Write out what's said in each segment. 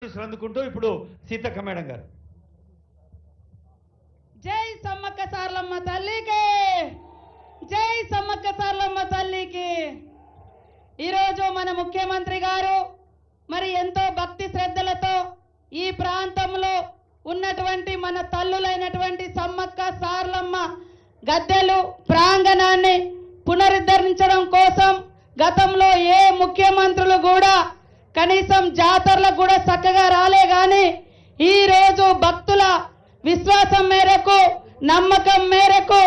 శుభాకాంక్షలు అందుకుంటూ ఇప్పుడు సీతక్క మేడం గారు. జై సమ్మక్క సార్లమ్మ తల్లికి, జై సమ్మక్క సార్లమ్మ తల్లికి. ఈరోజు మన ముఖ్యమంత్రి గారు మరి ఎంతో భక్తి శ్రద్ధలతో ఈ ప్రాంతంలో ఉన్నటువంటి మన తల్లులైనటువంటి సమ్మక్క సార్లమ్మ గద్దెలు ప్రాంగణాన్ని పునరుద్ధరించడం కోసం గతంలో ఏ ముఖ్యమంత్రులు కూడా కనీసం జాతరలకు కూడా చక్కగా రాలే గాని ఈ రోజు భక్తుల విశ్వాసం మేరకు, నమ్మకం మేరకు,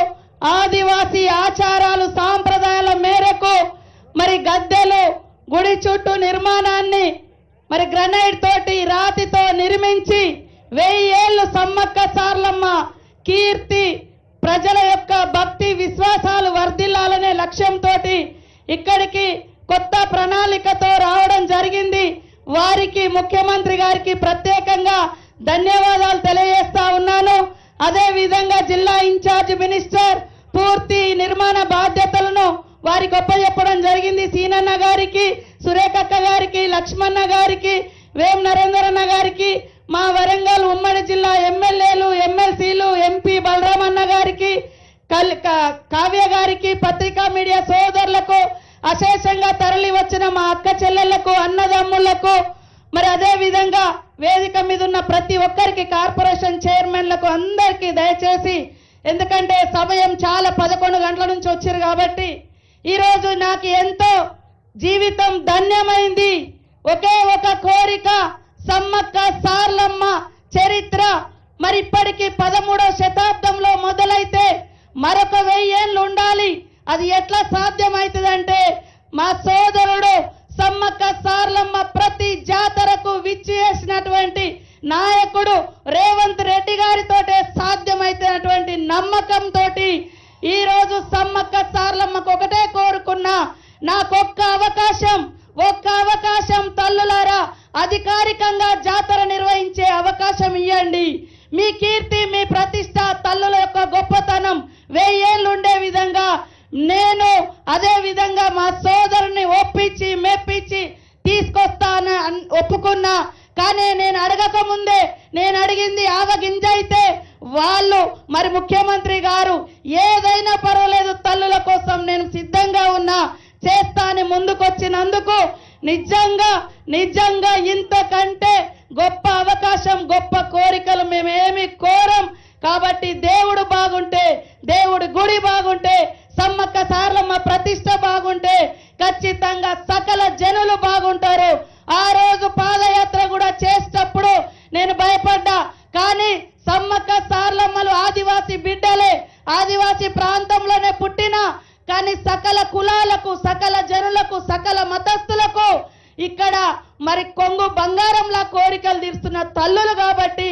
ఆదివాసీ ఆచారాలు సాంప్రదాయాల మేరకు మరి గద్దెలు గుడి చుట్టూ నిర్మాణాన్ని మరి గ్రనైట్ తోటి రాతితో నిర్మించి 1000 ఏళ్ళు సమ్మక్క సార్లమ్మ కీర్తి ప్రజల యొక్క భక్తి విశ్వాసాలు వర్ధిల్లాలనే లక్ష్యంతో ఇక్కడికి కొత్త ప్రణాళికతో రావడం జరిగింది. వారికి ముఖ్యమంత్రి గారికి ప్రత్యేకంగా ధన్యవాదాలు తెలియజేస్తా ఉన్నాను. అదే విధంగా జిల్లా ఇన్ఛార్జ్ మినిస్టర్ పూర్తి నిర్మాణ బాధ్యతలను వారికి ఒప్పజెప్పడం జరిగింది. సీనన్న గారికి, సురేఖక్క గారికి, లక్ష్మణ గారికి, వేం నరేందరన్న గారికి, మా వరంగల్ ఉమ్మడి జిల్లా ఎమ్మెల్యేలు, ఎమ్మెల్సీలు, ఎంపీ బలరామన్న గారికి, కావ్య గారికి, పత్రికా మీడియా సోదరులకు, అశేషంగా తరలి వచ్చిన మా అక్క చెల్లెళ్లకు, అన్నదమ్ములకు, మరి అదే విధంగా వేదిక మీద ఉన్న ప్రతి ఒక్కరికి, కార్పొరేషన్ చైర్మన్లకు అందరికీ దయచేసి, ఎందుకంటే సమయం చాలా 11 గంటల నుంచి వచ్చారు కాబట్టి ఈరోజు నాకు ఎంతో జీవితం ధన్యమైంది. ఒకే ఒక కోరిక, సమ్మక్క సార్లమ్మ చరిత్ర మరి ఇప్పటికీ 13వ శతాబ్దంలో మొదలైతే మరొక 1000 ఏళ్ళు ఉండాలి. అది ఎట్లా సాధ్యమవుతుందంటే మా సోదరుడు సమ్మక్క సార్లమ్మ ప్రతి జాతరకు విచ్చేసినటువంటి నాయకుడు రేవంత్ రెడ్డి గారితోటే సాధ్యమైనటువంటి నమ్మకంతో ఈ రోజు సమ్మక్క సార్లమ్మకు ఒకటే కోరుకున్నా, నాకొక్క అవకాశం తల్లులారా అధికారికంగా జాతర నిర్వహించే అవకాశం ఇవ్వండి. మీ కీర్తి, మీ ప్రతిష్ట, తల్లుల యొక్క గొప్పతనం 1000 ఏళ్ళు ఉండే విధంగా నేను అదే విధంగా మా సోదరుని ఒప్పించి మెప్పించి తీసుకొస్తాను ఒప్పుకున్నా. కానీ నేను అడగక ముందే నేను అడిగింది ఆవగింజ అయితే వాళ్ళు మరి ముఖ్యమంత్రి గారు ఏదైనా పర్వాలేదు తల్లుల కోసం నేను సిద్ధంగా ఉన్నా, చేస్తా అని ముందుకొచ్చినందుకు నిజంగా ఇంతకంటే గొప్ప అవకాశం, గొప్ప కోరికలు మేమేమి కోరం. కాబట్టి దేవుడు బాగుంటే, దేవుడి గుడి బాగుంటే, సమ్మక్క సార్లమ్మ ప్రతిష్ట బాగుంటే ఖచ్చితంగా సకల జనులు బాగుంటారు. ఆ రోజు పాదయాత్ర కూడా చేసేటప్పుడు నేను భయపడ్డా, కానీ సమ్మక్క సార్లమ్మలు ఆదివాసీ బిడ్డలే, ఆదివాసీ ప్రాంతంలోనే పుట్టిన, కానీ సకల కులాలకు, సకల జనులకు, సకల మతస్థులకు ఇక్కడ మరి కొంగు బంగారంలా కోరికలు తీరుస్తున్న తల్లులు కాబట్టి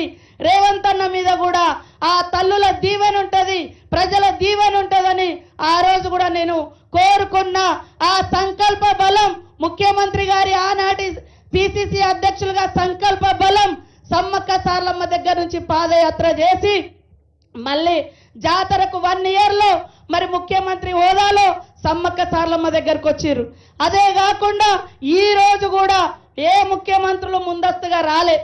రేవంత్ అన్న మీద కూడా ఆ తల్లుల దీవెన ఉంటది, ప్రజల దీవెన ఉంటదని ఆ రోజు కూడా నేను కోరుకున్నా. ఆ సంకల్ప బలం ముఖ్యమంత్రి గారి ఆనాటి పిసిసి అధ్యక్షులుగా సంకల్ప బలం సమ్మక్క సార్లమ్మ దగ్గర నుంచి పాదయాత్ర చేసి మళ్ళీ జాతరకు 1 ఇయర్ లో మరి ముఖ్యమంత్రి హోదాలో సమ్మక్క సార్లమ్మ దగ్గరకు వచ్చారు. అదే కాకుండా ఈ రోజు కూడా ఏ ముఖ్యమంత్రులు ముందస్తుగా రాలే.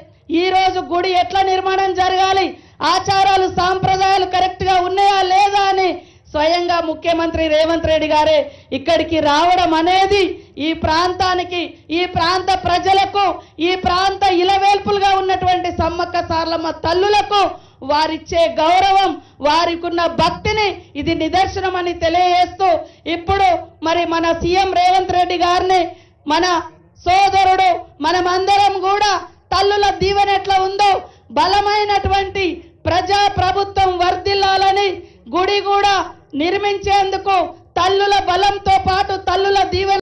ఈ రోజు గుడి ఎట్లా నిర్మాణం జరగాలి, ఆచారాలు సాంప్రదాయాలు కరెక్ట్ గా ఉన్నాయా లేదా అని స్వయంగా ముఖ్యమంత్రి రేవంత్ రెడ్డి గారే ఇక్కడికి రావడం అనేది ఈ ప్రాంతానికి, ఈ ప్రాంత ప్రజలకు, ఈ ప్రాంత ఇలవేల్పులుగా ఉన్నటువంటి సమ్మక్క సార్లమ్మ తల్లులకు వారిచ్చే గౌరవం, వారికున్న భక్తిని ఇది నిదర్శనం అని తెలియజేస్తూ ఇప్పుడు మరి మన సీఎం రేవంత్ రెడ్డి గారిని మన సోదరుడు మనమందరం కూడా తల్లుల దీవెన ఎట్లా ఉందో బలమైనటువంటి ప్రజా ప్రభుత్వం వర్ధిల్లాలని గుడి కూడా నిర్మించేందుకు తల్లుల బలంతో పాటు తల్లుల దీవెన